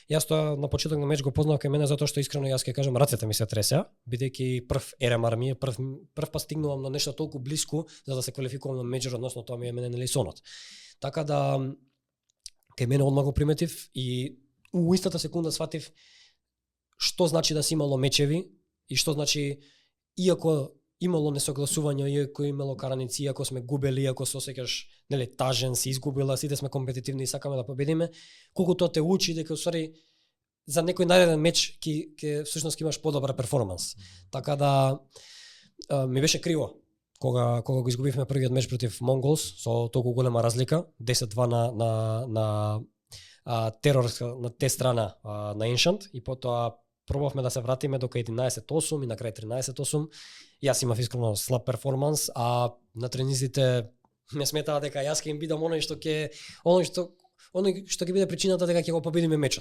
Јас тоа на почеток на меч го познав кај мене затоа што искрено јас ќе кажам рацете ми се тресеа, бидејќи прв ерем армија, прв пат стигнувам на нешто толку блиску за да се квалификувам на меџор, односно тоа ми е мене нели сонот. Така да кај мене одмah го приметив и у истата секунда сватив што значи да си имало мечеви и што значи иако имало несогласувања, иако имало караници, иако сме губели, иако се осеќаш нели тажен, си изгубила, сите сме компетитивни и сакаме да победиме, колку тоа те учи дека усвари за некој нареден меч ќе всушност имаш подобар перформанс. Така да ми беше криво кога го изгубивме првиот меч против Монголс со толку голема разлика, 10-2 на терор на те страна на Ancient и потоа пробавме да се вратиме до 11-8 и на крај 13-8. Јас имав искрено слаб перформанс, а на тренизите ме сметаа дека јас ќе им бидам оној што ќе биде причината дека ќе го победиме мечот.